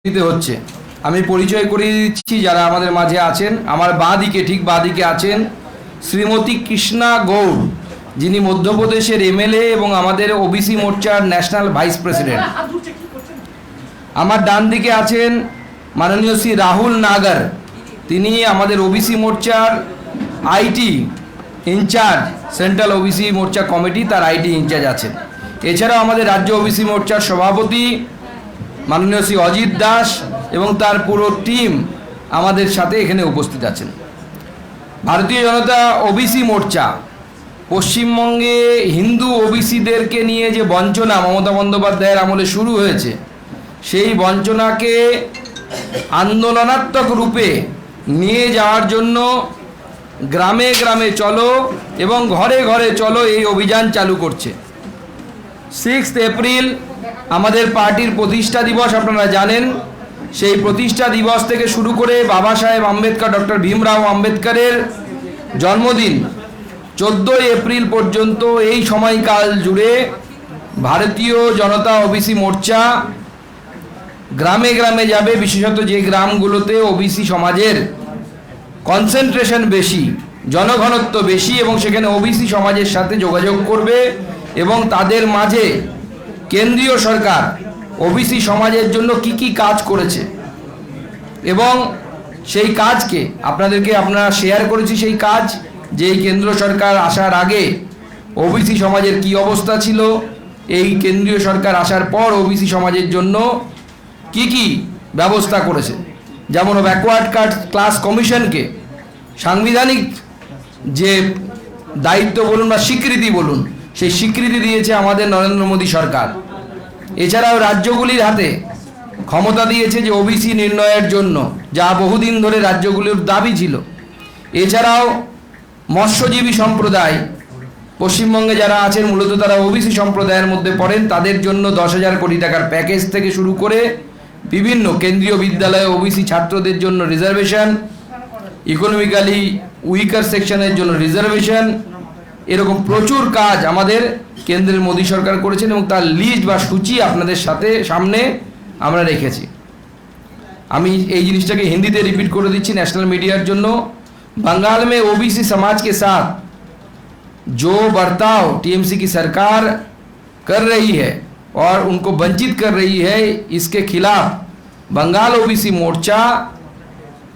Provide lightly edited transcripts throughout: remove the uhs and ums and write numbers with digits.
দিতে হচ্ছে। আমি পরিচয় করিয়ে দিচ্ছি যারা আমাদের মাঝে আছেন। আমার বাঁদিকে, ঠিক বাঁদিকে আছেন শ্রীমতী কৃষ্ণা গৌড়, যিনি মধ্যপ্রদেশের এমএলএ এবং আমাদের ওবিসি মোর্চার ন্যাশনাল ভাইস প্রেসিডেন্ট। আমার ডান দিকে আছেন মাননীয় শ্রী রাহুল নাগার, তিনি আমাদের ওবিসি মোর্চার IT incharge, central OBC Morcha committee তার আইটি ইনচার্জ আছেন। এছাড়াও আমাদের রাজ্য ওবিসি মোর্চার সভাপতি মাননীয় শ্রী অজিত দাস এবং তার পুরো টিম আমাদের সাথে এখানে উপস্থিত আছেন। ভারতীয় জনতা ওবিসি মোর্চা পশ্চিমবঙ্গে হিন্দু ওবিসিদেরকে নিয়ে যে বঞ্চনা মমতা বন্দ্যোপাধ্যায়ের আমলে শুরু হয়েছে, সেই বঞ্চনাকে আন্দোলনাত্মক রূপে নিয়ে যাওয়ার জন্য গ্রামে গ্রামে চলো এবং ঘরে ঘরে চলো এই অভিযান চালু করছে। 6 এপ্রিল আমাদের পার্টির প্রতিষ্ঠা দিবস, আপনারা জানেন। সেই প্রতিষ্ঠা দিবস থেকে শুরু করে বাবা সাহেব আম্বেদকর, ডক্টর ভীমরাও আম্বেদকরের জন্মদিন 14 এপ্রিল পর্যন্ত এই সময়কাল জুড়ে ভারতীয় জনতা ওবিসি মোর্চা গ্রামে গ্রামে যাবে, বিশেষত যে গ্রামগুলোতে ওবিসি সমাজের কনসেন্ট্রেশন বেশি, জনঘনত্ব বেশি, এবং সেখানে ওবিসি সমাজের সাথে যোগাযোগ করবে এবং তাদের মাঝে কেন্দ্রীয় সরকার ওবিসি সমাজের জন্য কি কি কাজ করেছে এবং সেই কাজকে আপনারা শেয়ার করেছি। সেই কাজ যে কেন্দ্র সরকার আসার আগে ওবিসি সমাজের কি অবস্থা ছিল, এই কেন্দ্রীয় সরকার আসার পর ওবিসি সমাজের জন্য কি কি ব্যবস্থা করেছে। যেমন ব্যাকওয়ার্ড ক্লাস কমিশনকে সাংবিধানিক যে দায়িত্ব বলুন বা স্বীকৃতি বলুন, সেই স্বীকৃতি দিয়েছে আমাদের নরেন্দ্র মোদী সরকার। এছাড়াও রাজ্যগুলির হাতে ক্ষমতা দিয়েছে যে ওবিসি নির্ণয়ের জন্য, যা বহুদিন ধরে রাজ্যগুলির দাবি ছিল। এছাড়াও মৎস্যজীবী সম্প্রদায় পশ্চিমবঙ্গে যারা আছেন, মূলত তারা ওবিসি সম্প্রদায়ের মধ্যে পড়েন, তাদের জন্য 10,000 কোটি টাকার প্যাকেজ থেকে শুরু করে বিভিন্ন কেন্দ্রীয় বিদ্যালয়ে ওবিসি ছাত্রদের জন্য রিজার্ভেশন, ইকোনমিক্যালি উইকার সেকশনের জন্য রিজার্ভেশন, এরকম প্রচুর কাজ আমাদের কেন্দ্রের মোদী সরকার করেছেন এবং তার লিস্ট বা সূচি আপনাদের সামনে আমরা রেখেছি। আমি এই জিনিসটাকে হিন্দিতে রিপিট করে দিচ্ছি ন্যাশনাল मीडियाর জন্য। बंगाल में ओबीसी समाज के साथ जो बर्ताव टीएमसी की सरकार कर रही है और उनको वंचित कर रही है, इसके खिलाफ बंगाल ओबीसी मोर्चा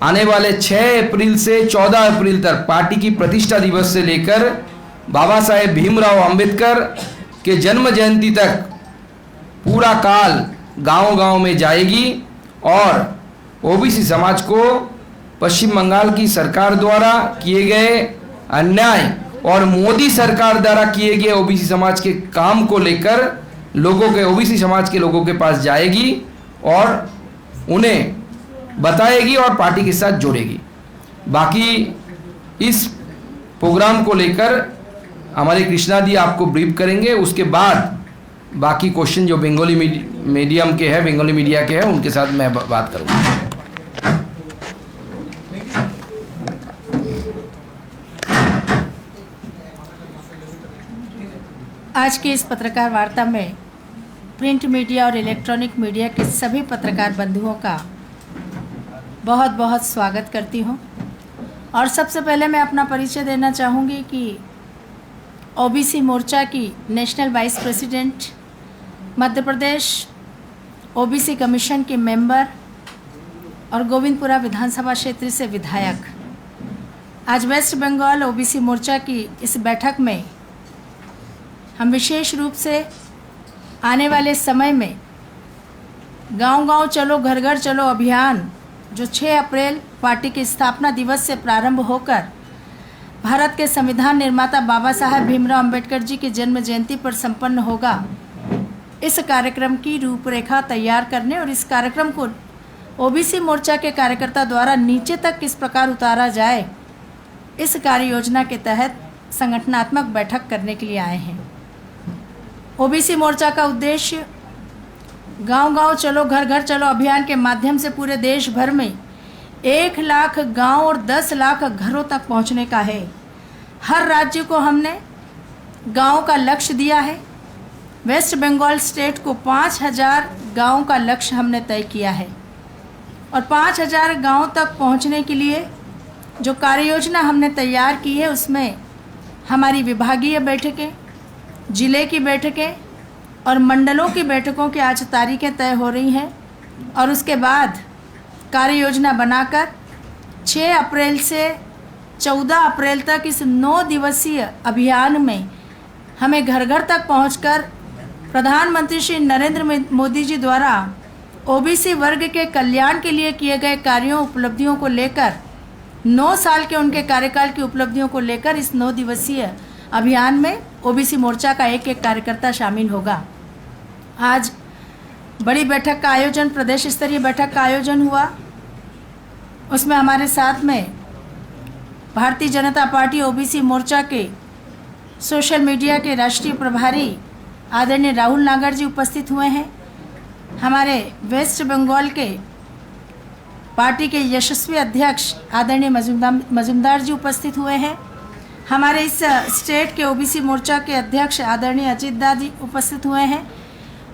आने वाले 6 अप्रैल से 14 अप्रैल तक पार्टी की प्रतिष्ठा दिवस से लेकर बाबा साहेब भीमराव अंबेडकर के जन्म जयंती तक पूरा काल गांव-गांव में जाएगी और ओबीसी समाज को पश्चिम बंगाल की सरकार द्वारा किए गए अन्याय और मोदी सरकार द्वारा किए गए ओबीसी समाज के काम को लेकर ओबीसी समाज के लोगों के पास जाएगी और उन्हें बताएगी और पार्टी के साथ जोड़ेगी। बाकी इस प्रोग्राम को लेकर हमारे कृष्णा दी आपको ब्रीफ करेंगे। उसके बाद बाकी क्वेश्चन जो बंगाली मीडियम के हैं, बंगाली मीडिया के हैं, उनके साथ मैं बात करूँगा। आज की इस पत्रकार वार्ता में प्रिंट मीडिया और इलेक्ट्रॉनिक मीडिया के सभी पत्रकार बंधुओं का बहुत बहुत स्वागत करती हूं। और सबसे पहले मैं अपना परिचय देना चाहूँगी कि ओबीसी मोर्चा की national vice president, Madhya Pradesh OBC commission की मेंबर और गोविंदपुरा विधानसभा क्षेत्र से विधायक। आज वेस्ट बंगाल ओबीसी मोर्चा की इस बैठक में हम विशेष रूप से आने वाले समय में गांव-गांव चलो घर घर चलो अभियान, जो 6 अप्रैल पार्टी के स्थापना दिवस से प्रारंभ होकर भारत के संविधान निर्माता बाबा साहेब भीमराव अंबेडकर जी की जन्म जयंती पर संपन्न होगा, इस कार्यक्रम की रूपरेखा तैयार करने और इस कार्यक्रम को ओबीसी मोर्चा के कार्यकर्ता द्वारा नीचे तक किस प्रकार उतारा जाए, इस कार्य योजना के तहत संगठनात्मक बैठक करने के लिए आए हैं। ओबीसी मोर्चा का उद्देश्य गांव-गांव चलो घर घर चलो अभियान के माध्यम से पूरे देश भर में 1 लाख गांव और 10 लाख घरों तक पहुंचने का है। हर राज्य को हमने गांव का लक्ष्य दिया है। वेस्ट बंगाल स्टेट को 5,000 गाँव का लक्ष्य हमने तय किया है। और 5000 गांव तक पहुंचने के लिए जो कार्य योजना हमने तैयार की है, उसमें हमारी विभागीय बैठकें, ज़िले की बैठकें और मंडलों की बैठकों की आज तारीखें तय हो रही हैं और उसके बाद कार्य योजना बनाकर 6 अप्रैल से 14 अप्रैल तक इस 9 दिवसीय अभियान में हमें घर घर तक पहुंचकर प्रधानमंत्री श्री नरेंद्र मोदी जी द्वारा ओबीसी वर्ग के कल्याण के लिए किए गए कार्यों उपलब्धियों को लेकर 9 साल के उनके कार्यकाल की उपलब्धियों को लेकर इस 9 दिवसीय अभियान में ओबीसी मोर्चा का एक एक कार्यकर्ता शामिल होगा। आज बड़ी बैठक का आयोजन, प्रदेश स्तरीय बैठक का आयोजन हुआ। उसमें हमारे साथ में भारतीय जनता पार्टी ओबीसी मोर्चा के सोशल मीडिया के राष्ट्रीय प्रभारी आदरणीय राहुल नागर जी उपस्थित हुए हैं। हमारे वेस्ट बंगाल के पार्टी के यशस्वी अध्यक्ष आदरणीय मजुमदार जी उपस्थित हुए हैं। हमारे इस स्टेट के ओबीसी मोर्चा के अध्यक्ष आदरणीय अजीत दा जी उपस्थित हुए हैं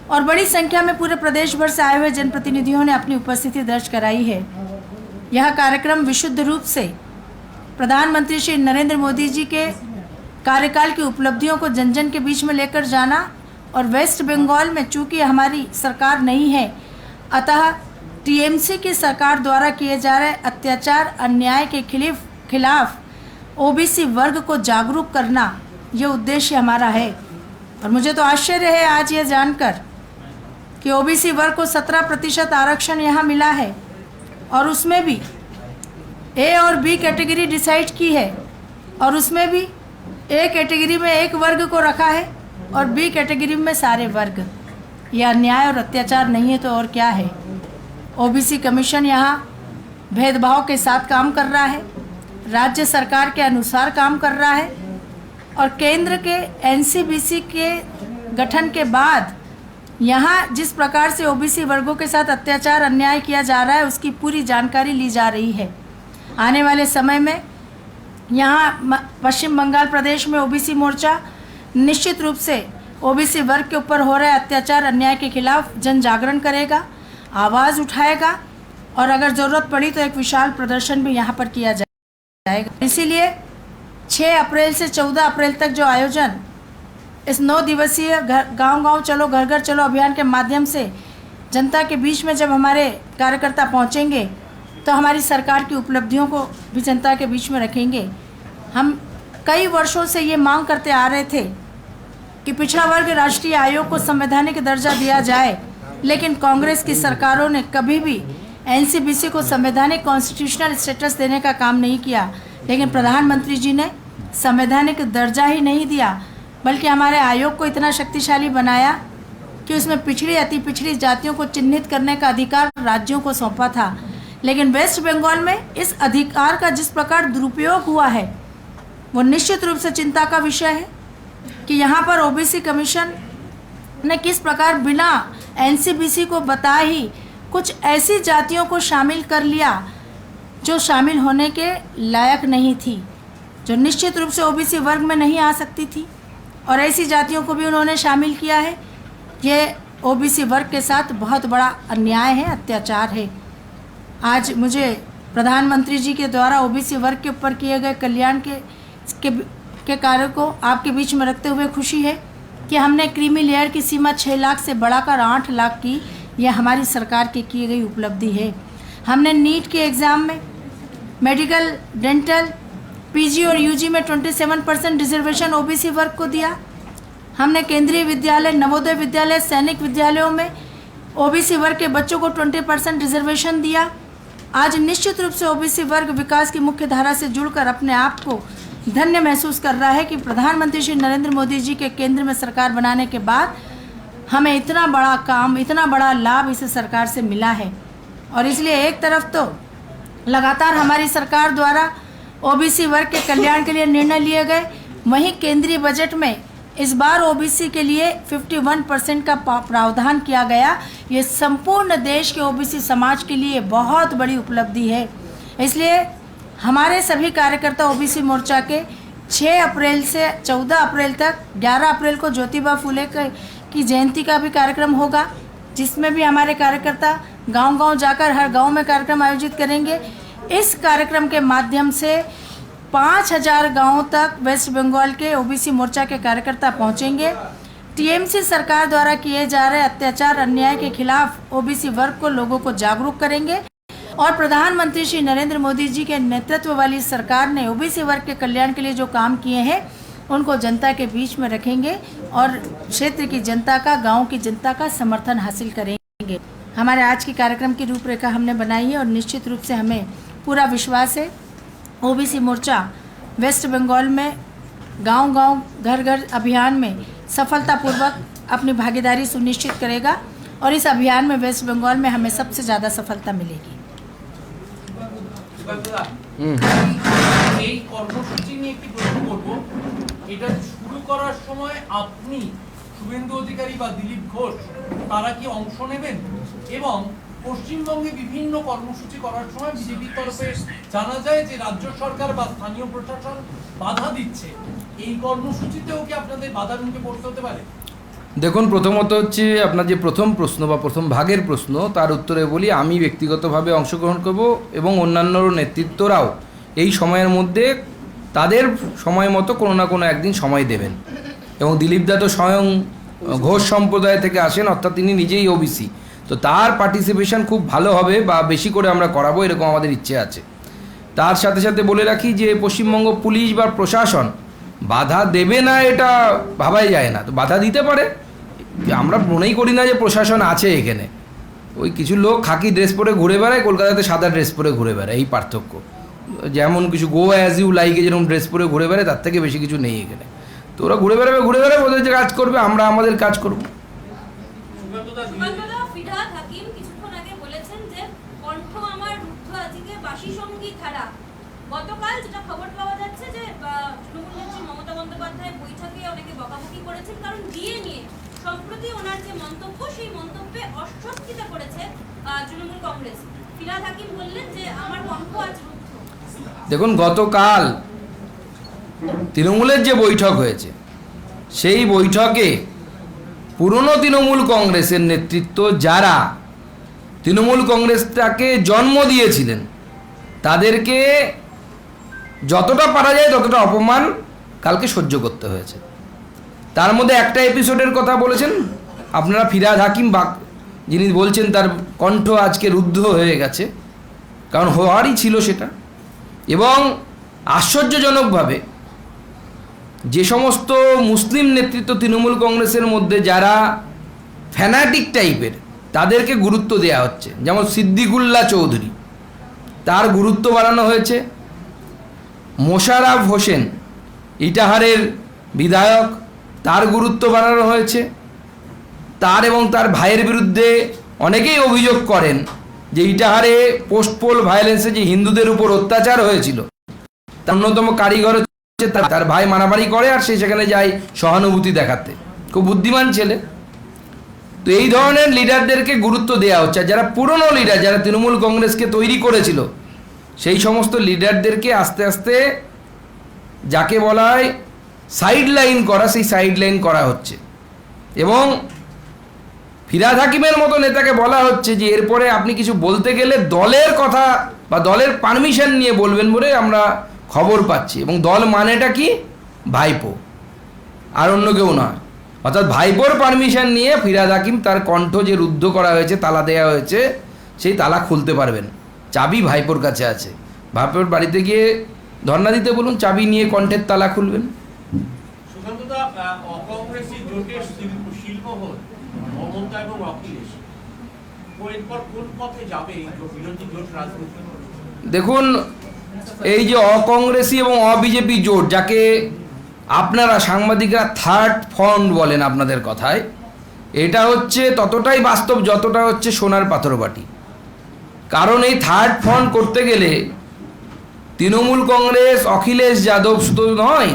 और बड़ी संख्या में पूरे प्रदेश भर से आए हुए जनप्रतिनिधियों ने अपनी उपस्थिति दर्ज कराई है। यह कार्यक्रम विशुद्ध रूप से प्रधानमंत्री श्री नरेंद्र मोदी जी के कार्यकाल की उपलब्धियों को जन जन के बीच में लेकर जाना और वेस्ट बंगाल में चूंकि हमारी सरकार नहीं है, अतः टीएमसी की सरकार द्वारा किए जा रहे अत्याचार अन्याय के खिलाफ ओबीसी वर्ग को जागरूक करना, ये उद्देश्य हमारा है। और मुझे तो आश्चर्य है आज ये जानकर कि ओबीसी वर्ग को 17% आरक्षण यहाँ मिला है और उसमें भी ए और बी कैटेगरी डिसाइड की है और उसमें भी ए कैटेगरी में एक वर्ग को रखा है और बी कैटेगरी में सारे वर्ग। यह अन्याय और अत्याचार नहीं है तो और क्या है। ओबीसी कमीशन यहाँ भेदभाव के साथ काम कर रहा है, राज्य सरकार के अनुसार काम कर रहा है और केंद्र के एनसीबीसी के गठन के बाद यहाँ जिस प्रकार से ओबीसी वर्गों के साथ अत्याचार अन्याय किया जा रहा है उसकी पूरी जानकारी ली जा रही है। आने वाले समय में यहाँ पश्चिम बंगाल प्रदेश में ओबीसी मोर्चा निश्चित रूप से ओबीसी वर्ग के ऊपर हो रहे अत्याचार अन्याय के खिलाफ जन जागरण करेगा, आवाज़ उठाएगा और अगर ज़रूरत पड़ी तो एक विशाल प्रदर्शन भी यहाँ पर किया जाएगा। इसीलिए 6 अप्रैल से 14 अप्रैल तक जो आयोजन इस 9 दिवसीय गांव-गांव चलो घर घर चलो अभियान के माध्यम से जनता के बीच में जब हमारे कार्यकर्ता पहुँचेंगे तो हमारी सरकार की उपलब्धियों को भी जनता के बीच में रखेंगे। हम कई वर्षों से ये मांग करते आ रहे थे कि पिछड़ा वर्ग राष्ट्रीय आयोग को संवैधानिक दर्जा दिया जाए, लेकिन कांग्रेस की सरकारों ने कभी भी एनसीबीसी को संवैधानिक कॉन्स्टिट्यूशनल स्टेटस देने का काम नहीं किया। लेकिन प्रधानमंत्री जी ने संवैधानिक दर्जा ही नहीं दिया बल्कि हमारे आयोग को इतना शक्तिशाली बनाया कि उसमें पिछड़ी अति पिछड़ी जातियों को चिन्हित करने का अधिकार राज्यों को सौंपा था। लेकिन वेस्ट बंगाल में इस अधिकार का जिस प्रकार दुरुपयोग हुआ है वो निश्चित रूप से चिंता का विषय है कि यहाँ पर ओबीसी कमीशन ने किस प्रकार बिना एनसीबीसी को बताए ही कुछ ऐसी जातियों को शामिल कर लिया जो शामिल होने के लायक नहीं थी, जो निश्चित रूप से ओबीसी वर्ग में नहीं आ सकती थी और ऐसी जातियों को भी उन्होंने शामिल किया है। ये ओबीसी वर्ग के साथ बहुत बड़ा अन्याय है, अत्याचार है। आज मुझे प्रधानमंत्री जी के द्वारा ओबीसी वर्ग के ऊपर किए गए कल्याण के कार्य को आपके बीच में रखते हुए खुशी है कि हमने क्रीमी लेयर की सीमा 6 लाख से बढ़ाकर 8 लाख की, यह हमारी सरकार की की गई उपलब्धि है। हमने नीट के एग्ज़ाम में मेडिकल, डेंटल, पीजी और यूजी में 27% रिजर्वेशन ओबीसी वर्ग को दिया। हमने केंद्रीय विद्यालय, नवोदय विद्यालय, सैनिक विद्यालयों में ओबीसी वर्ग के बच्चों को 20% रिजर्वेशन दिया। आज निश्चित रूप से ओबीसी वर्ग विकास की मुख्य धारा से जुड़कर अपने आप को धन्य महसूस कर रहा है कि प्रधानमंत्री श्री नरेंद्र मोदी जी के केंद्र में सरकार बनाने के बाद हमें इतना बड़ा काम, इतना बड़ा लाभ इस सरकार से मिला है। और इसलिए एक तरफ तो लगातार हमारी सरकार द्वारा ओबीसी वर्ग के कल्याण के लिए निर्णय लिए गए, वहीं केंद्रीय बजट में इस बार ओबीसी के लिए 51% का प्रावधान किया गया। ये संपूर्ण देश के ओबीसी समाज के लिए बहुत बड़ी उपलब्धि है। इसलिए हमारे सभी कार्यकर्ता ओबीसी मोर्चा के 6 अप्रैल से 14 अप्रैल तक, 11 अप्रैल को ज्योतिबा फुले की जयंती का भी कार्यक्रम होगा, जिसमें भी हमारे कार्यकर्ता गांव-गांव जाकर हर गांव में कार्यक्रम आयोजित करेंगे। इस कार्यक्रम के माध्यम से 5000 गांवों तक वेस्ट बंगाल के ओबीसी मोर्चा के कार्यकर्ता पहुंचेंगे। टीएमसी सरकार द्वारा किए जा रहे अत्याचार अन्याय के खिलाफ ओबीसी वर्ग को लोगों को जागरूक करेंगे और प्रधानमंत्री श्री नरेंद्र मोदी जी के नेतृत्व वाली सरकार ने ओबीसी वर्ग के कल्याण के लिए जो काम किए हैं उनको जनता के बीच में रखेंगे और क्षेत्र की जनता का, गांव की जनता का समर्थन हासिल करेंगे। हमारे आज के कार्यक्रम की रूपरेखा हमने बनाई है और निश्चित रूप से हमें पूरा विश्वास है ओबीसी मोर्चा वेस्ट बंगाल में गांव-गांव, घर-घर अभियान में सफलतापूर्वक अपनी भागीदारी सुनिश्चित करेगा और इस अभियान में वेस्ट बंगाल में हमें सबसे ज़्यादा सफलता मिलेगी। এই কর্মসূচি নিয়ে একটি প্রশ্ন করব। এটা শুরু করার সময় আপনি, শুভেন্দু অধিকারী বা দিলীপ ঘোষ তারা কি অংশ নেবেন? এবং পশ্চিমবঙ্গে বিভিন্ন কর্মসূচি করার সময় বিজেপির তরফে জানা যায় যে রাজ্য সরকার বা স্থানীয় প্রশাসন বাধা দিচ্ছে। এই কর্মসূচিতেও কি আপনাদের বাধার মুখে পড়তে হতে পারে? দেখুন, প্রথমত হচ্ছে আপনার যে প্রথম প্রশ্ন বা প্রথম ভাগের প্রশ্ন, তার উত্তরে বলি আমি ব্যক্তিগতভাবে অংশগ্রহণ করব এবং অন্যান্য নেতৃত্বরাও এই সময়ের মধ্যে তাদের সময় মতো কোনো না কোনো একদিন সময় দেবেন। এবং দিলীপদা তো স্বয়ং ঘোষ সম্প্রদায় থেকে আসেন, অর্থাৎ তিনি নিজেই ওবিসি, তো তার পার্টিসিপেশন খুব ভালো হবে বা বেশি করে আমরা করাবো এরকম আমাদের ইচ্ছে আছে। তার সাথে সাথে বলে রাখি যে পশ্চিমবঙ্গ পুলিশ বা প্রশাসন বাধা দেবে না এটা ভাবাই যায় না, তো বাধা দিতে পারে। আমরা মনেই করি না যে প্রশাসন আছে এখানে, ওই কিছু লোক খাকি ড্রেস পরে ঘুরে বেড়ায়, কলকাতাতে সাদা ড্রেস পরে ঘুরে বেড়ায়, এই পার্থক্য। যেমন কিছু গো অ্যাজ ইউ লাইকে যেরকম ড্রেস পরে ঘুরে বেড়ায় তার থেকে বেশি কিছু নেই এখানে। তো ওরা ঘুরে বেড়াবে ওদের যে কাজ করবে, আমরা আমাদের কাজ করবো। ফিরহাদ হাকিম কিছুক্ষণ আগে বলেছেন যে কণ্ঠ আমার রুদ্ধ আজকে বাসি সঙ্গী খারাপ। গতকাল যেটা খবর পাওয়া যাচ্ছে যে তৃণমূল নেত্রী মমতা বন্দ্যোপাধ্যায় বৈঠকে অনেকে বকাবকি করেছেন কারণ ডিএ নিয়ে সম্প্রতি ওনার যে মন্তব্য সেই মন্তব্যে অস্বস্তিতা করেছে তৃণমূল কংগ্রেস। ফিরহাদ হাকিম বললেন যে আমার কণ্ঠ আজ রুদ্ধ। দেখুন, গতকাল তৃণমূলের যে বৈঠক হয়েছে সেই বৈঠকে পুরনো তৃণমূল কংগ্রেসের নেতৃত্ব যারা তৃণমূল কংগ্রেসটাকে জন্ম দিয়েছিলেন তাদেরকে যতটা পারা যায় ততটা অপমান কালকে সহ্য করতে হয়েছে। তার মধ্যে একটা এপিসোডের কথা বলেছেন আপনারা, ফিরহাদ হাকিম যিনি বলছেন তার কণ্ঠ আজকে রুদ্ধ হয়ে গেছে, কারণ হওয়ারই ছিল সেটা। এবং আশ্চর্যজনকভাবে যে সমস্ত মুসলিম নেতৃত্ব তৃণমূল কংগ্রেসের মধ্যে যারা ফ্যানাটিক টাইপের তাদেরকে গুরুত্ব দেওয়া হচ্ছে, যেমন সিদ্দিকুল্লাহ চৌধুরী তার গুরুত্ব বাড়ানো হয়েছে, মোশাররফ হোসেন ইটাহারের বিধায়ক তার গুরুত্ব বাড়ানো হয়েছে। তার এবং তার ভাইয়ের বিরুদ্ধে অনেকেই অভিযোগ করেন যে ইটাহারে পোস্ট পোল ভায়োলেন্সে যে হিন্দুদের উপর অত্যাচার হয়েছিল তার অন্যতম কারিগর হচ্ছে তার ভাই, মারামারি করে আর সে সেখানে যায় সহানুভূতি দেখাতে, খুব বুদ্ধিমান ছেলে। তো এই ধরনের লিডারদেরকে গুরুত্ব দেওয়া হচ্ছে, যারা পুরনো লিডার যারা তৃণমূল কংগ্রেসকে তৈরি করেছিল সেই সমস্ত লিডারদেরকে আস্তে আস্তে যাকে বলা হয় সাইড লাইন করা, সেই সাইড লাইন করা হচ্ছে। এবং ফিরহাদ হাকিমের মতো নেতাকে বলা হচ্ছে যে এরপরে আপনি কিছু বলতে গেলে দলের কথা বা দলের পারমিশন নিয়ে বলবেন বলে আমরা খবর পাচ্ছি। এবং দল মানেটা কি? ভাইপো, আর অন্য কেউ নয়। অর্থাৎ ভাইপোর পারমিশন নিয়ে ফিরহাদ হাকিম তার কণ্ঠ যে রুদ্ধ করা হয়েছে, তালা দেওয়া হয়েছে, সেই তালা খুলতে পারবেন। চাবি ভাইপোর কাছে আছে, ভাইপোর বাড়িতে গিয়ে ধর্ণা দিতে বলুন, চাবি নিয়ে কণ্ঠের তালা খুলবেন। অকংগ্রেসী জোটের শিল্পহল মমতা এবং অখিলেশ এরপর কোন পথে যাবে এই বিরোধী জোট রাজনীতি? দেখুন, এই যে অকংগ্রেসী এবং অবিজেপি জোট, যাকে আপনারা সাংবাদিকরা থার্ড ফ্রন্ট বলেন আপনাদের কথায়, এটা হচ্ছে ততটাই বাস্তব যতটা হচ্ছে সোনার পাথরবাটি। কারণ এই থার্ড ফ্রন্ট করতে গেলে তৃণমূল কংগ্রেস, অখিলেশ যাদব শুধু নয়,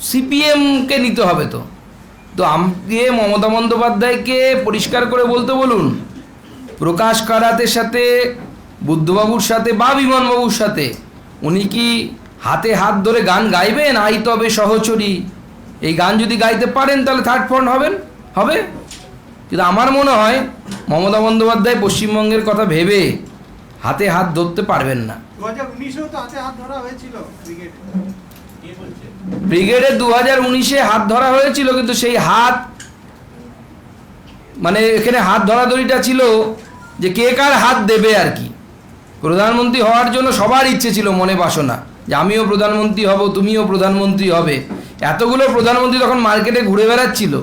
সিপিএমকে নিতে হবে। তো আমাকে মমতা বন্দ্যোপাধ্যায়কে পরিষ্কার করে বলতে বলুন, প্রকাশ কারাতের সাথে, বুদ্ধবাবুর সাথে বা বিমানবাবুর সাথে উনি কি হাতে হাত ধরে গান গাইবেন? আই তবে সহচরী, এই গান যদি গাইতে পারেন তাহলে থার্ড ফ্রন্ট হবে। কিন্তু আমার মনে হয় মমতা বন্দ্যোপাধ্যায় পশ্চিমবঙ্গের কথা ভেবে হাতে হাত ধরতে পারবেন না। 2019-এও তো হাতে হাত ধরা হয়েছিল ব্রিগেডে 2019-এ হাত ধরা হয়েছিল, কিন্তু সেই হাত মানে এখানে হাত ধরাধরিটা ছিল যে কে কার হাত দেবে আর কি। প্রধানমন্ত্রী হওয়ার জন্য সবার ইচ্ছে ছিল, মনে বাসনা যে আমিও প্রধানমন্ত্রী হব, তুমিও প্রধানমন্ত্রী হবে। এতগুলো প্রধানমন্ত্রী তখন মার্কেটে ঘুরে বেড়াচ্ছিল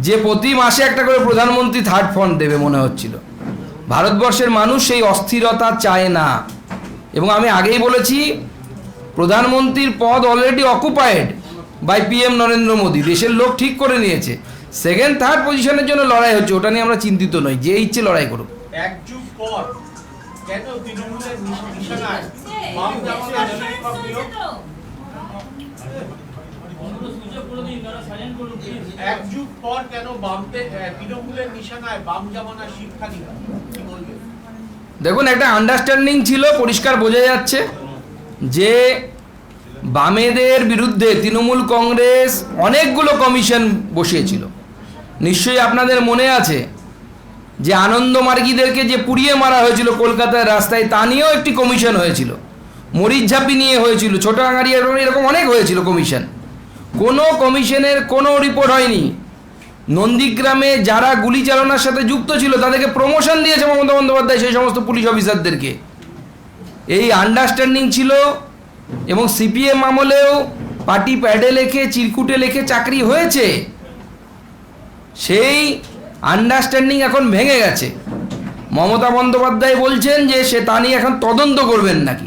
যে প্রতি মাসে একটা করে প্রধানমন্ত্রী থার্ড ফান্ড দেবে মনে হচ্ছিল। ভারতবর্ষের মানুষ সেই অস্থিরতা চায় না। এবং আমি আগেই বলেছি, প্রধানমন্ত্রীর পদ already occupied by PM Narendra Modi. দেশের লোক ঠিক করে নিয়েছে, সেকেন্ড থার্ড পজিশনের জন্য লড়াই হচ্ছে, ওটা নিয়ে আমরা চিন্তিত নই, যে ইচ্ছে লড়াই করুক। এক যুগ পর কেন তৃণমূলের নিশানায় বাম জামানা নিরপেক্ষ? এক যুগ পর কেন তৃণমূলের নিশানায় বাম জামানা শিক্ষানীরা, কি বলবেন? দেখুন, একটা আন্ডারস্ট্যান্ডিং ছিল, পরিষ্কার বোঝা যাচ্ছে যে বামেদের বিরুদ্ধে তৃণমূল কংগ্রেস অনেকগুলো কমিশন বসিয়েছিল। নিশ্চয়ই আপনাদের মনে আছে যে আনন্দমার্গীদেরকে যে পুড়িয়ে মারা হয়েছিল কলকাতার রাস্তায়, তা নিয়েও একটি কমিশন হয়েছিল। মরিচঝাপি নিয়ে হয়েছিল, ছোটাঙ্গাড়ি, এরকম অনেক হয়েছিল কমিশন। কোনো কমিশনের কোনো রিপোর্ট হয়নি। নন্দীগ্রামে যারা গুলি চালনার সাথে যুক্ত ছিল তাদেরকে প্রমোশন দিয়েছে মমতা বন্দ্যোপাধ্যায়, সেই সমস্ত পুলিশ অফিসারদেরকে। এই আন্ডারস্ট্যান্ডিং ছিল। এবং সিপিএম আমলেও পার্টি প্যাডে লেখে, চিরকুটে লেখে চাকরি হয়েছে। সেই আন্ডারস্ট্যান্ডিং এখন ভেঙে গেছে। মমতা বন্দ্যোপাধ্যায় বলছেন যে সে তা নিয়ে এখন তদন্ত করবেন নাকি।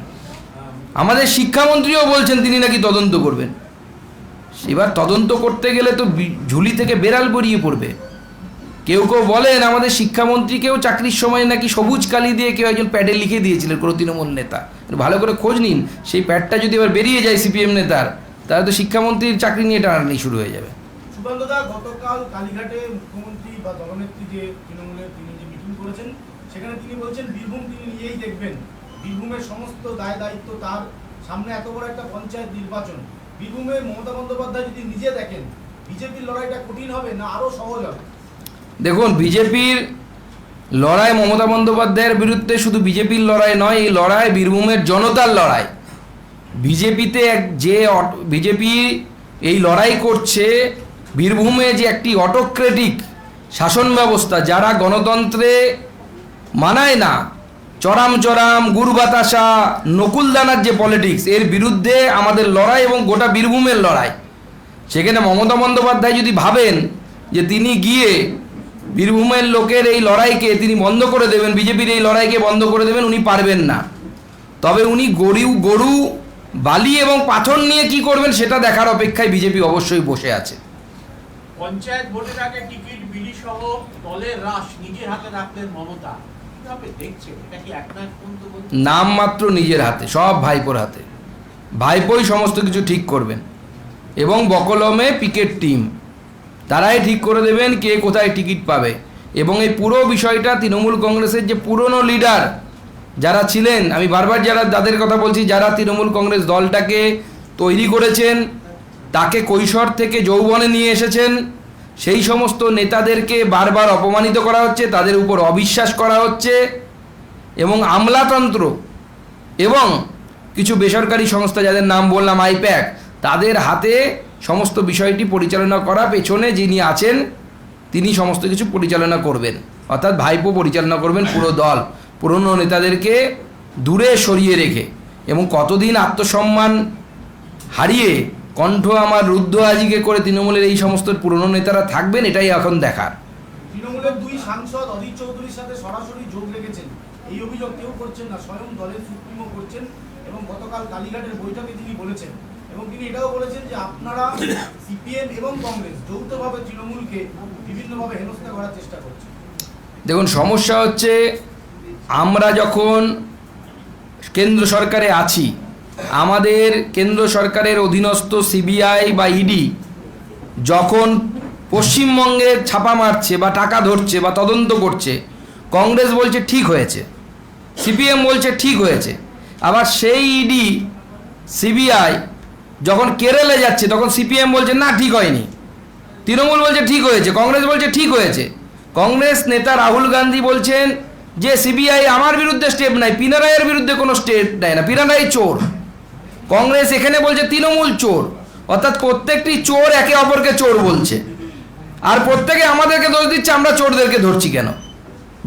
আমাদের শিক্ষামন্ত্রীও বলছেন তিনি নাকি তদন্ত করবেন। এবার তদন্ত করতে গেলে তো ঝুলি থেকে বেড়াল বেরিয়ে পড়বে। কেউ কেউ বলেন আমাদের শিক্ষামন্ত্রীকেও চাকরির সময় নাকি সবুজ কালি দিয়ে কেউ একজন প্যাডে লিখে দিয়েছিলেন কোনো তৃণমূল নেতা। ভালো করে খোঁজ নিন, সেই প্যাডটা যদি এবার বেরিয়ে যায় সিপিএম নেতার, তাহলে তো শিক্ষামন্ত্রীর চাকরি নিয়ে টানাটানি শুরু হয়ে যাবে। সুকান্তদা, গতকাল কালীঘাটে মুখ্যমন্ত্রী বা দলনেত্রী যে তৃণমূলের তিনি যে মিটিং করেছেন, সেখানে তিনি বলছেন বীরভূম তিনি নিয়েই দেখবেন, বীরভূমের সমস্ত দায় দায়িত্ব তার। সামনে এত বড় একটা পঞ্চায়েত নির্বাচন, বীরভূমে মমতা বন্দ্যোপাধ্যায় যদি নিজে দেখেন, বিজেপির লড়াইটা কঠিন হবে না আরো সহজ হবে? দেখুন, বিজেপির লড়াই মমতা বন্দ্যোপাধ্যায়ের বিরুদ্ধে শুধু বিজেপির লড়াই নয়, এই লড়াই বীরভূমের জনতার লড়াই। বিজেপি এই লড়াই করছে বীরভূমে যে একটি অটোক্রেটিক শাসন ব্যবস্থা, যারা গণতন্ত্রে মানায় না, চরাম গুড় বাতাসা নকুলদানার যে পলিটিক্স, এর বিরুদ্ধে আমাদের লড়াই এবং গোটা বীরভূমের লড়াই। সেখানে মমতা বন্দ্যোপাধ্যায় যদি ভাবেন যে তিনি গিয়ে বীরভূমের লোকের এই লড়াইকে তিনি বন্ধ করে দেবেন, বিজেপির এই লড়াইকে বন্ধ করে দেবেন, উনি পারবেন না। তবে উনি গরু বালি এবং পাথর নিয়ে কি করবেন সেটা দেখার অপেক্ষায় বিজেপি অবশ্যই বসে আছে। পঞ্চায়েত ভোটের আগে টিকিট বিলি সহ দলের রাশ নিজের হাতে রাখলেন মমতা, কিভাবে দেখছেন? এটা কি নাম মাত্র নিজের হাতে, সব ভাইপোর হাতে। ভাইপোই সমস্ত কিছু ঠিক করবেন এবং বকলমে পিকেট টিম তারাই ঠিক করে দেবেন কে কোথায় টিকিট পাবে। এবং এই পুরো বিষয়টা তৃণমূল কংগ্রেসের যে পুরনো লিডার যারা ছিলেন, আমি বারবার যাদের কথা বলছি, যারা তৃণমূল কংগ্রেস দলটাকে তৈরি করেছেন, তাকে কৈশোর থেকে যৌবনে নিয়ে এসেছেন, সেই সমস্ত নেতাদেরকে বারবার অপমানিত করা হচ্ছে, তাদের উপর অবিশ্বাস করা হচ্ছে এবং আমলাতন্ত্র এবং কিছু বেসরকারি সংস্থা যাদের নাম বললাম, আইপ্যাক, তাদের হাতে সমস্ত বিষয়টি পরিচালনা করা। পেছনে যিনি আছেন তিনি সমস্ত কিছু পরিচালনা করবেন, অর্থাৎ ভাইপো পরিচালনা করবেন পুরো দল, পুরনো নেতাদেরকে দূরে সরিয়ে রেখে। এবং কতদিন আত্মসম্মান হারিয়ে কণ্ঠ আমার রুদ্ধ আজিকে করে তৃণমূলের এই সমস্ত পুরনো নেতারা থাকবেন, এটাই এখন দেখার। তৃণমূলের দুই সাংসদ অধীর চৌধুরীর সাথে সরাসরি যোগ রেখেছেন, এই অভিযোগ কেউ করছেন না, স্বয়ং দলের সুপ্রিমো করছেন। এবং গতকাল কালীঘাটের বৈঠকে তিনি বলেছেন, এবং তিনি এটাও বলেছেন যে আপনারা সিপিএম এবং কংগ্রেস যৌথভাবে তৃণমূলকে বিভিন্নভাবে হেনস্থা করার চেষ্টা করছেন। দেখুন, সমস্যা হচ্ছে আমরা যখন কেন্দ্র সরকারে আছি, আমাদের কেন্দ্র সরকারের অধীনস্থ সিবিআই বা ইডি যখন পশ্চিমবঙ্গে ছাপা মারছে বা টাকা ধরছে বা তদন্ত করছে, কংগ্রেস বলছে ঠিক হয়েছে, সিপিএম বলছে ঠিক হয়েছে। আবার সেই ইডি সিবিআই যখন কেরলে যাচ্ছে তখন সিপিএম বলছে না ঠিক হয়নি, তৃণমূল বলছে ঠিক হয়েছে, কংগ্রেস বলছে ঠিক হয়েছে। কংগ্রেস নেতা রাহুল গান্ধী বলছেন যে সিবিআই আমার বিরুদ্ধে স্টেপ নেয়, পিনারাইয়ের বিরুদ্ধে কোনো স্টেপ নেয় না, পিনারাই চোর। কংগ্রেস এখানে বলছে তৃণমূল চোর, অর্থাৎ প্রত্যেকটি চোর একে অপরকে চোর বলছে, আর প্রত্যেকে আমাদেরকে দোষ দিচ্ছে আমরা চোরদেরকে ধরছি কেন,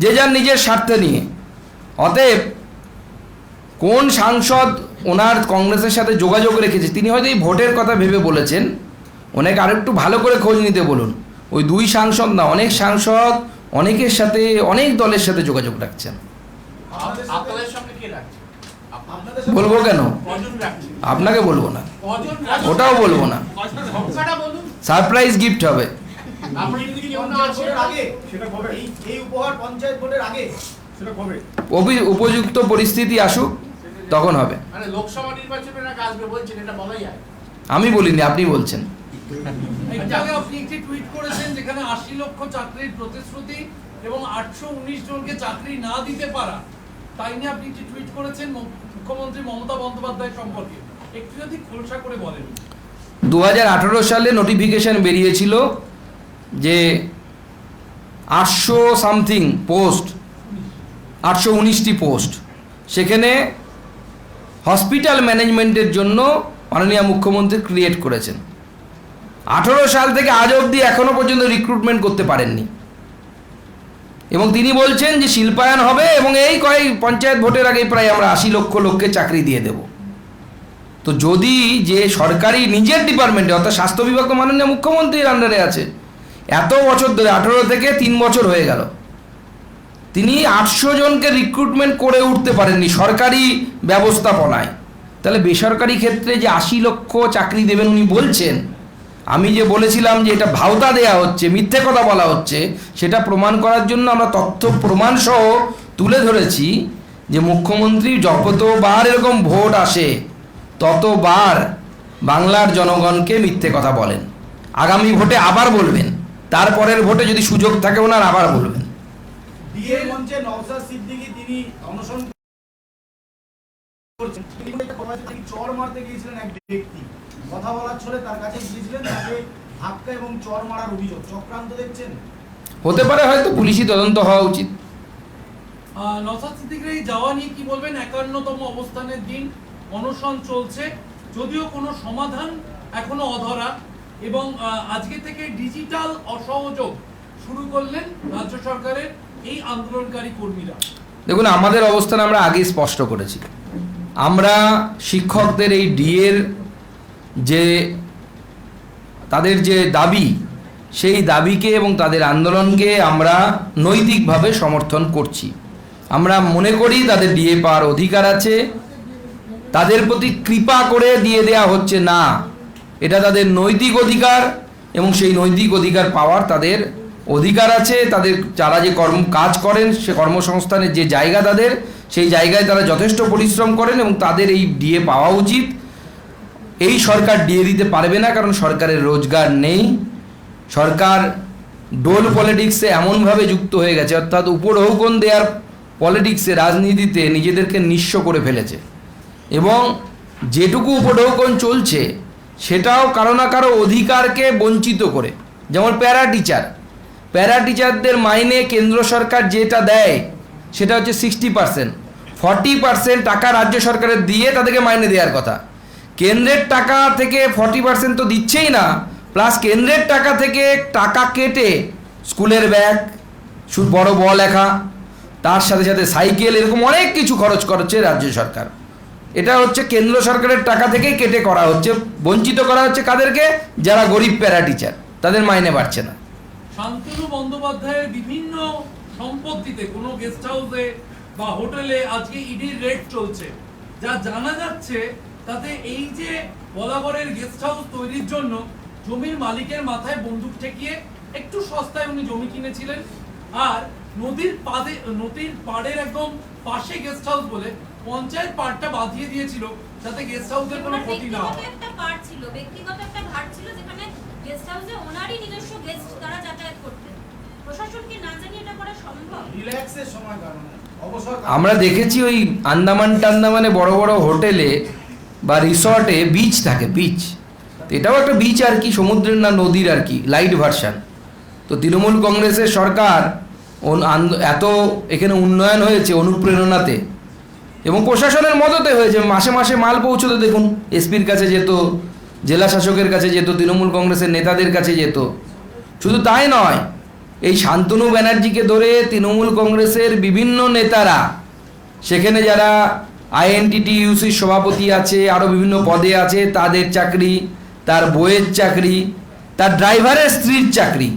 যে যার নিজের স্বার্থে নিয়ে। অতএব কোন সাংসদ ওনার কংগ্রেসের সাথে যোগাযোগ রেখেছে তিনি হয়তো এই ভোটের কথা ভেবে বলেছেন, ওনাকে আরেকটু ভালো করে খোঁজ নিতে বলুন। ওই 2 সাংসদ না, অনেক সাংসদ অনেকের সাথে অনেক দলের সাথে যোগাযোগ রাখছেন। আপনাদের সঙ্গে কে রাখছে? আপনাদের সাথে- বলবো কেন? কজন রাখছে? আপনাকে বলবো না, কজন রাখছে? ওটাও বলবো না, সংখ্যাটা বলুন। সারপ্রাইজ গিফট হবে। আপনি যদি কেউ না পঞ্চায়েত আছে ভোটের আগে সেটা কবে? এই উপহার পঞ্চায়েত ভোটের আগে সেটা কবে? উপযুক্ত পরিস্থিতি আসুক তখন হবে। মানে লোকসভা নির্বাচনের আগে আসবে বলছেন, এটা বলাই যায়। আমি বলিনি, আপনি বলছেন। একটু আগে আপনি একটি টুইট করেছেন যেখানে 80 লক্ষ চাকরির প্রতিশ্রুতি এবং 819 জনকে চাকরি না দিতে পারা, তাই নিয়ে আপনি একটি টুইট করেছেন মুখ্যমন্ত্রী মমতা বন্দ্যোপাধ্যায় সম্পর্কে। একটু যদি খোলসা করে বলেন। 2018 সালে নোটিফিকেশন বেরিয়েছিল যে 800 সামথিং পোস্ট, 819টি পোস্ট, সেখানে হসপিটাল ম্যানেজমেন্টের জন্য মাননীয় মুখ্যমন্ত্রী ক্রিয়েট করেছেন। 18 সাল থেকে আজ অবধি এখনো পর্যন্ত রিক্রুটমেন্ট করতে পারেননি, এবং তিনি বলছেন যে শিল্পায়ন হবে এবং এই কয়েক পঞ্চায়েত ভোটের আগে প্রায় আমরা 80 লক্ষ লোককে চাকরি দিয়ে দেব। তো যদি যে সরকারি নিজের ডিপার্টমেন্টে, অর্থাৎ স্বাস্থ্য বিভাগ তো মাননীয় মুখ্যমন্ত্রীর আন্ডারে আছে, এত বছর ধরে 18 থেকে 3 বছর হয়ে গেল, তিনি 800 জনকে রিক্রুটমেন্ট করে উঠতে পারেননি সরকারি ব্যবস্থাপনায়, তাহলে বেসরকারি ক্ষেত্রে যে 80 লক্ষ চাকরি দেবেন উনি বলছেন, আমি যে বলেছিলাম যে এটা ভাওতা দেয়া হচ্ছে, মিথ্যে কথা বলা হচ্ছে, সেটা প্রমাণ করার জন্য আমরা তথ্য প্রমাণ সহ তুলে ধরেছি যে মুখ্যমন্ত্রী যতবার এরকম ভোট আসে ততবার বাংলার জনগণকে মিথ্যে কথা বলেন। আগামী ভোটে আবার বলবেন, তারপরের ভোটে যদি সুযোগ থাকে ওনার আবার বলবেন। বিয়ের মঞ্চে নওশাদ সিদ্দিকী তিনি অনশন করছেন, তিনি একটা কথা হচ্ছে, তিনি চর মারতে গিয়েছিলেন এক ব্যক্তি, কথা বলার ছলে তার কাছে গিয়েছিলেন, তাকে ধাক্কা এবং চর মারার অভিযোগ, চক্রান্ত দেখছেন? হতে পারে, হয়তো পুলিশি তদন্ত হওয়া উচিত। নওশাদ সিদ্দিকীর এই যাওয়া নিয়ে কি বলবেন? 51তম অবস্থানের দিন, অনশন চলছে, যদিও কোনো সমাধান এখনো অধরা, এবং আজকে থেকে ডিজিটাল অসহযোগ শুরু করলেন রাজ্য সরকারের এই আন্দোলনকারী কর্মীরা। দেখুন, আমাদের অবস্থান আমরা আগেই স্পষ্ট করেছি, আমরা শিক্ষকদের এই ডিএর যে তাদের যে দাবি, সেই দাবিকে এবং তাদের আন্দোলনকে আমরা নৈতিকভাবে সমর্থন করছি। আমরা মনে করি তাদের ডিএ পাওয়ার অধিকার আছে, তাদের প্রতি কৃপা করে দিয়ে দেয়া হচ্ছে না, এটা তাদের নৈতিক অধিকার, এবং সেই নৈতিক অধিকার পাওয়ার তাদের অধিকার আছে। তাদের যারা যে কাজ করেন, সে কর্মসংস্থানের যে জায়গা তাদের, সেই জায়গায় তারা যথেষ্ট পরিশ্রম করেন এবং তাদের এই ডিএ পাওয়া উচিত। এই সরকার ডিএ দিতে পারবে না, কারণ সরকারের রোজগার নেই। সরকার ডোল পলিটিক্সে এমনভাবে যুক্ত হয়ে গেছে, অর্থাৎ উপঢৌকন দেওয়ার পলিটিক্সে, রাজনীতিতে নিজেদেরকে নিঃস্ব করে ফেলেছে, এবং যেটুকু উপঢৌকন চলছে সেটাও কারো না কারো অধিকারকে বঞ্চিত করে। যেমন প্যারা টিচারদের মাইনে কেন্দ্র সরকার যেটা দেয় সেটা হচ্ছে 60%, 40% টাকা রাজ্য সরকারের দিয়ে তাদেরকে মাইনে দেওয়ার কথা। কেন্দ্রের টাকা থেকে 40% তো দিচ্ছেই না, প্লাস কেন্দ্রের টাকা থেকে টাকা কেটে স্কুলের ব্যাগ, বড় লেখা, তার সাথে সাথে সাইকেল, এরকম অনেক কিছু খরচ করছে রাজ্য সরকার। এটা হচ্ছে কেন্দ্র সরকারের টাকা থেকেই কেটে করা হচ্ছে, বঞ্চিত করা হচ্ছে কাদেরকে? যারা গরিব প্যারা টিচার, তাদের মাইনে বাড়ছে না। শান্তনু বন্দ্যোপাধ্যায়ের বিভিন্ন সম্পত্তিতে, কোনো গেস্ট হাউসে বা হোটেলে আজকে ইডির রেড চলছে, যা জানা যাচ্ছে তাতে এই যে বলাগড়ের গেস্ট হাউস তৈরির জন্য জমির মালিকের মাথায় বন্দুক ঠেকিয়ে একটু সস্তায় উনি জমি কিনেছিলেন, আর নদীর পাড়ের একদম পাশে গেস্ট হাউস বলে পঞ্চায়েত পাড়টা বাঁধিয়ে দিয়েছিল যাতে গেস্ট হাউসের কোনো ক্ষতি না হয়। একটা পার্ট ছিল, ব্যক্তিগত একটা ঘাট ছিল, যেখানে গেস্ট হাউসে ওনারই নিজস্ব গেস্ট তারা যাতায়াত করতেন। প্রশাসনকে না জানিয়ে এটা করা সম্ভব? রিল্যাক্সের সময় কারণে অবসর আমরা দেখেছি ওই আন্দামান বড় বড় হোটেলে বা রিসর্টে বিচ থাকে, বিচ, এটাও একটা বিচ আর কি, সমুদ্রের না নদীর আর কি লাইট ভার্সান। তো তৃণমূল কংগ্রেসের সরকার এত এখানে উন্নয়ন হয়েছে অনুপ্রেরণাতে এবং প্রশাসনের মদতে হয়েছে। মাসে মাসে মাল পৌঁছতে দেখুন, এসপির কাছে যেত, জেলা শাসকের কাছে যেত, তৃণমূল কংগ্রেসের নেতাদের কাছে যেত। শুধু তাই নয়, এই শান্তনু ব্যানার্জিকে ধরে তৃণমূল কংগ্রেসের বিভিন্ন নেতারা, সেখানে যারা আইএনটিটিইউসির সভাপতি আছে, আরও বিভিন্ন পদে আছে, তাদের চাকরি, তার বইয়ের চাকরি, তার ড্রাইভারের স্ত্রীর চাকরি,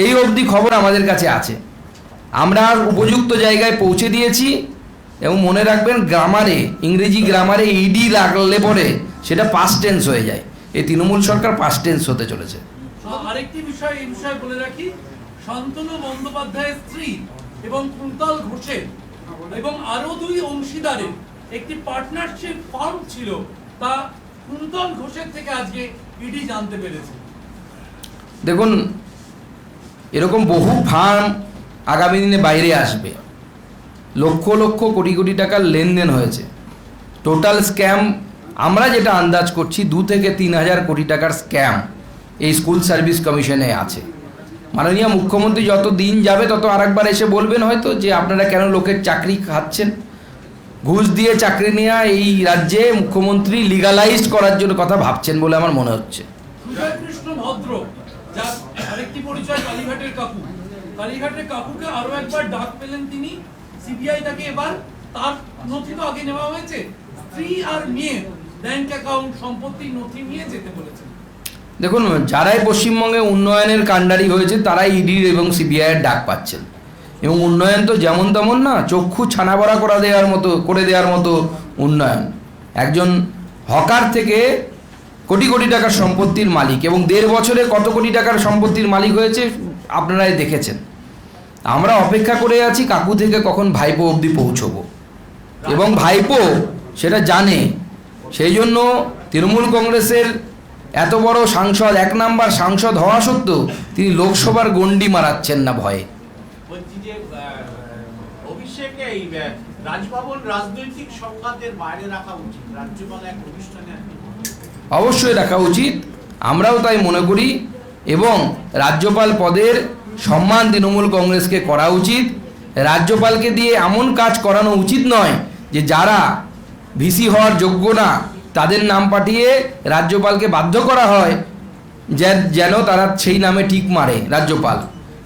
এই অবধি খবর আমাদের কাছে আছে। আমরা উপযুক্ত জায়গায় পৌঁছে দিয়েছি এবং মনে রাখবেন, গ্রামারে, ইংরেজি গ্রামারে ইডি লাগলে পরে সেটা পাস্ট টেন্স হয়ে যায়। এই তৃণমূল সরকার পাস্ট টেন্স হতে চলেছে। আরেকটি বিষয় এই বিষয়ে বলে রাখি, শান্তনু বন্দ্যোপাধ্যায়ের স্ত্রী এবং কুন্তল ঘোষের এবং আরো 2 অংশীদারের একটি পার্টনারশিপ ফার্ম ছিল, তা কুন্তল ঘোষের থেকে আজকে ইডি জানতে পেরেছে। দেখুন, এরকম বহু ফার্ম আগামী দিনে বাইরে আসবে। লক্ষ লক্ষ কোটি কোটি টাকার লেনদেন হয়েছে। টোটাল স্ক্যাম আমরা যেটা আন্দাজ করছি 2 থেকে 3 হাজার কোটি টাকার স্ক্যাম এই স্কুল সার্ভিস কমিশনে আছে। মাননীয় মুখ্যমন্ত্রী যত দিন যাবে তত আরেকবার এসে বলবেন হয়তো যে আপনারা কেন লোকের চাকরি খাচ্ছেন। ঘুষ দিয়ে চাকরি নেওয়া এই রাজ্যে মুখ্যমন্ত্রী লিগালাইজড করার জন্য কথা ভাবছেন বলে আমার মনে হচ্ছে। সুজয় কৃষ্ণ ভদ্র, যার আরেকটি পরিচয় কালীঘাটের কাকু, কালীঘাটের কাকুকে আরো একবার ডাক পেলেন তিনি। সিবিআই তাকে এবার, তার নথি তো আগে নেওয়া হয়েছে, স্ত্রী আর মেয়ের ব্যাংক অ্যাকাউন্ট, সম্পত্তির নথি নিয়ে যেতে বলেছেন। দেখুন, যারাই পশ্চিমবঙ্গে উন্নয়নের কাণ্ডারি হয়েছে তারাই ইডির এবং সিবিআইয়ের ডাক পাচ্ছেন। এবং উন্নয়ন তো যেমন তেমন না, চক্ষু ছানাবড়া করে দেওয়ার মতো উন্নয়ন। একজন হকার থেকে কোটি কোটি টাকার সম্পত্তির মালিক, এবং 1.5 বছরে কত কোটি টাকার সম্পত্তির মালিক হয়েছে আপনারাই দেখেছেন। আমরা অপেক্ষা করে আছি কাকু থেকে কখন ভাইপো অবধি পৌঁছবো, এবং ভাইপো সেটা জানে। সেই জন্য তৃণমূল কংগ্রেসের এত বড় সাংসদ, 1 নাম্বার সাংসদ হওয়া সত্ত্বেও তিনি লোকসভার গণ্ডি মারাচ্ছেন না ভয়ে। বলছি যে অভিষেকে এই রাজভবন রাজনৈতিক সংঘাতের বাইরে রাখা উচিত, রাজ্যপাল এক অনুষ্ঠানে অবশ্যই রাখা উচিত, আমরাও তাই মনে করি। এবং রাজ্যপাল পদের সম্মান তৃণমূল কংগ্রেসকে করা উচিত। রাজ্যপালকে দিয়ে এমন কাজ করানো উচিত নয় যে যারা ভিসি হওয়ার যোগ্য না তাদের নাম পাঠিয়ে রাজ্যপালকে বাধ্য করা হয় যেন তারা সেই নামে টিক মারে রাজ্যপাল।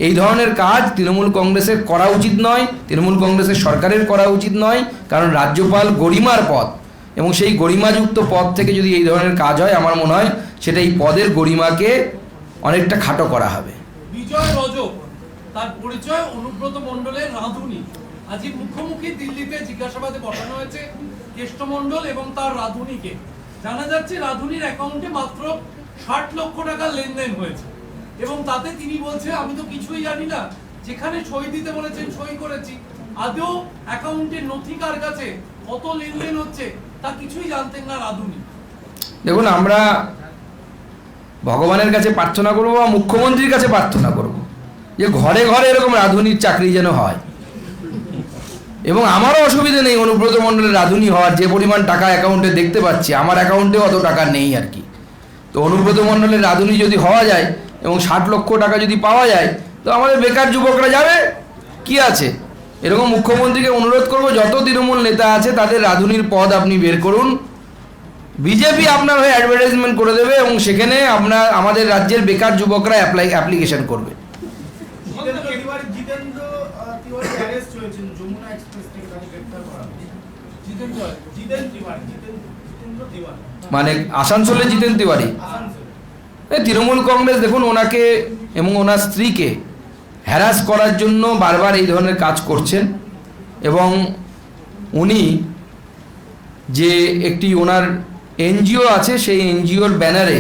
এই ধরনের কাজ তৃণমূল কংগ্রেসের করা উচিত নয়, তৃণমূল কংগ্রেসের সরকারের করা উচিত নয়। কারণ রাজ্যপাল গরিমার পদ, এবং সেই গরিমাযুক্ত পদ থেকে যদি এই ধরনের কাজ হয়, আমার মনে হয় সেটা এই পদের গরিমাকে অনেকটা খাটো করা হবে। বিজয় রজক, তার পরিচয় অনুব্রত মণ্ডলের রাঁধুনি। আজই মুখোমুখি দিল্লিতে জিজ্ঞাসাবাদে বসানো হয়েছে কেষ্ট মণ্ডল এবং তার রাঁধুনিকে। জানা যাচ্ছে রাঁধুনির অ্যাকাউন্টে মাত্র 60 লক্ষ টাকার লেনদেন হয়েছে, এবং তাতে তিনি বলছে আমি তো কিছুই জানি না, যেখানে সই দিতে বলেছেন সই করেছি, আদৌ অ্যাকাউন্টের নথি কার কাছে, কত লেনদেন হচ্ছে তা কিছুই জানতেন না রাঁধুনি। দেখুন, আমরা ভগবানের কাছে প্রার্থনা করব বা মুখ্যমন্ত্রীর কাছে প্রার্থনা করব যে ঘরে ঘরে এরকম রাঁধুনির চাকরি যেন হয়। এবং আমারও অসুবিধা নেই অনুব্রত মণ্ডলের রাঁধুনি হওয়ার, যে পরিমাণ টাকা অ্যাকাউন্টে দেখতে পাচ্ছি, আমার অ্যাকাউন্টেও অত টাকা নেই আর কি। তো অনুব্রত মণ্ডলের রাঁধুনি যদি হওয়া যায় এবং 60 লক্ষ টাকা যদি পাওয়া যায়, তো আমাদের বেকার যুবকরা যাবে, কি আছে। এরকম মুখ্যমন্ত্রীকে অনুরোধ করব, যত তৃণমূল নেতা আছে তাদের রাঁধুনির পদ আপনি বের করুন, বিজেপি আপনার হয়ে অ্যাডভার্টাইজমেন্ট করে দেবে, এবং সেখানে আমাদের রাজ্যের বেকার যুবকরা অ্যাপ্লিকেশন করবে। জিতেন্দ্র তিওয়ারি অ্যারেস্ট হয়েছেন যমুনা এক্সপ্রেস থেকে, তাকে গ্রেফতার করা হয়েছে। জিতেন্দ্র তিওয়ারি মানে আসানসোলে জিতেন তিওয়ারি। তৃণমূল কংগ্রেস দেখুন ওনাকে এবং ওনার স্ত্রীকে হ্যারাস করার জন্য বারবার এই ধরনের কাজ করছেন। এবং উনি যে একটি ওনার এনজিও আছে, সেই এনজিওর ব্যানারে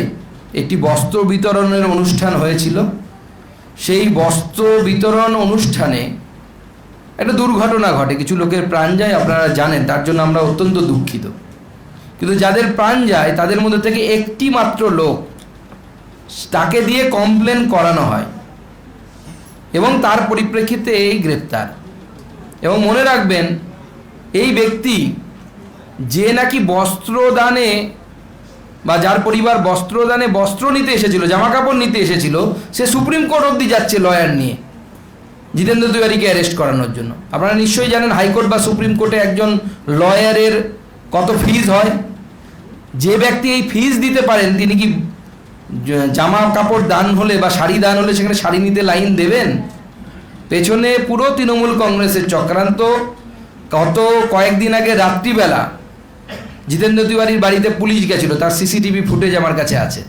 একটি বস্ত্র বিতরণের অনুষ্ঠান হয়েছিল। সেই বস্ত্র বিতরণ অনুষ্ঠানে একটা দুর্ঘটনা ঘটে, কিছু লোকের প্রাণ যায়, আপনারা জানেন, তার জন্য আমরা অত্যন্ত দুঃখিত। কিন্তু যাদের প্রাণ যায় তাদের মধ্যে থেকে একটি মাত্র লোক, তাকে দিয়ে কমপ্লেন করানো হয় এবং তার পরিপ্রেক্ষিতে এই গ্রেপ্তার। এবং মনে রাখবেন, এই ব্যক্তি যে নাকি বস্ত্রদানে বা যার পরিবার বস্ত্রদানে বস্ত্র নিতে এসেছিল, জামা কাপড় নিতে এসেছিল, সে সুপ্রিম কোর্ট অবধি যাচ্ছে লয়ার নিয়ে জিতেন্দ্র তিওয়ারিকে অ্যারেস্ট করানোর জন্য। আপনারা নিশ্চয়ই জানেন হাইকোর্ট বা সুপ্রিম কোর্টে একজন লয়ারের কত ফিজ হয়। যে ব্যক্তি এই ফিজ দিতে পারেন তিনি কি জামা কাপড় দান হলে বা শাড়ি দান হলে সেখানে শাড়ি নিতে লাইন দেবেন? পেছনে পুরো তৃণমূল কংগ্রেসের চক্রান্ত। গত কয়েকদিন আগে রাত্রিবেলা জিতেন্দ্র তিওয়ারির বাড়িতে পুলিশ গেছিল, তার সিসিটিভি ফুটেজ আমার কাছে আছে।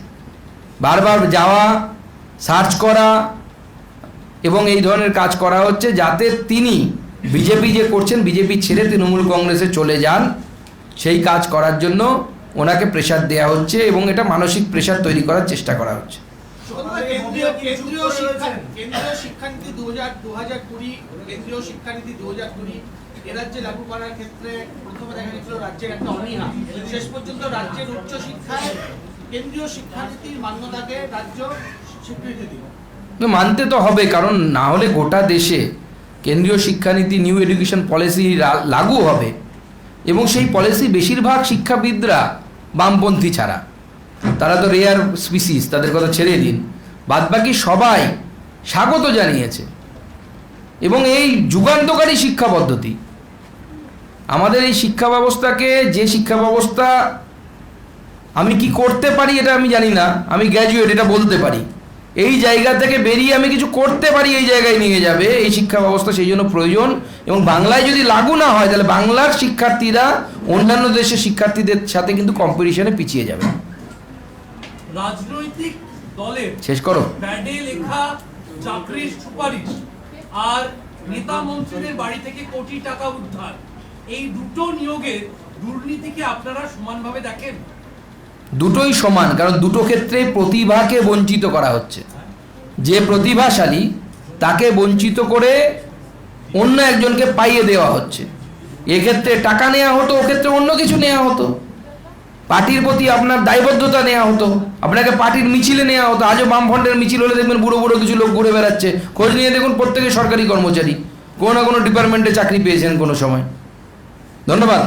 বারবার যাওয়া, সার্চ করা এবং এই ধরনের কাজ করা হচ্ছে যাতে তিনি বিজেপি যে করছেন, বিজেপি ছেড়ে তৃণমূল কংগ্রেসে চলে যান, সেই কাজ করার জন্য ওনাকে প্রেশার দেওয়া হচ্ছে এবং এটা মানসিক প্রেশার তৈরি করার চেষ্টা করা হচ্ছে। কেন্দ্রীয় শিক্ষানীতি 2020 কেন্দ্রীয় শিক্ষানীতি 2020 এ রাজ্যে লাগু করার ক্ষেত্রে প্রথমে দেখা গেছিল রাজ্যের একটা অনীহা। শেষ পর্যন্ত রাজ্যের উচ্চ শিক্ষায় কেন্দ্রীয় শিক্ষানীতির মান্যতাকে রাজ্য স্বীকৃতি দিল। মানতে তো হবে, কারণ না হলে গোটা দেশে কেন্দ্রীয় শিক্ষানীতি নিউ এডুকেশন পলিসি লাগু হবে এবং সেই পলিসি বেশিরভাগ শিক্ষাবিদরা বামপন্থী ছাড়া, তারা তো রেয়ার স্পিসিস, তাদের কথা ছেড়ে দিন, বাদবাকি সবাই স্বাগত জানিয়েছে। এবং এই যুগান্তকারী শিক্ষা পদ্ধতি, আমাদের এই শিক্ষা ব্যবস্থাকে, যে শিক্ষা ব্যবস্থা আমি কি করতে পারি এটা আমি জানি না, আমি গ্র্যাজুয়েট এটা বলতে পারি, এই জায়গা থেকে বেরিয়ে আমি কিছু করতে পারি এই জায়গায় নিয়ে যাবে এই শিক্ষা ব্যবস্থা, সেই জন্য প্রয়োজন। এবং বাংলায় যদি লাগু না হয় তাহলে বাংলার শিক্ষার্থীরা অন্যান্য দেশের শিক্ষার্থীদের সাথে কিন্তু কম্পিটিশনে পিছিয়ে যাবে। রাজনৈতিক দলের শেষ করো। ব্যাডে লেখা চাকরির সুপারিশ আর নেতা মন্ত্রীদের বাড়ি থেকে কোটি টাকা উদ্ধার, এই দুটো নিয়োগের দুর্নীতিকে আপনারা সমানভাবে দেখেন? দুটোই সমান, কারণ দুটো ক্ষেত্রে প্রতিভাকে বঞ্চিত করা হচ্ছে। যে প্রতিভাশালী তাকে বঞ্চিত করে অন্য একজনকে পাইয়ে দেওয়া হচ্ছে। এক্ষেত্রে টাকা নেওয়া হতো, ওক্ষেত্রে অন্য কিছু নেওয়া হতো। পার্টির প্রতি আপনার দায়বদ্ধতা নেওয়া হতো, আপনাকে পার্টির মিছিলে নেওয়া হতো। আজও বামফ্রন্টের মিছিল হলে দেখবেন বুড়ো বুড়ো কিছু লোক ঘুরে বেড়াচ্ছে, খোঁজ নিয়ে দেখুন প্রত্যেকে সরকারি কর্মচারী, কোনো না কোনো ডিপার্টমেন্টে চাকরি পেয়েছেন কোনো সময়। ধন্যবাদ।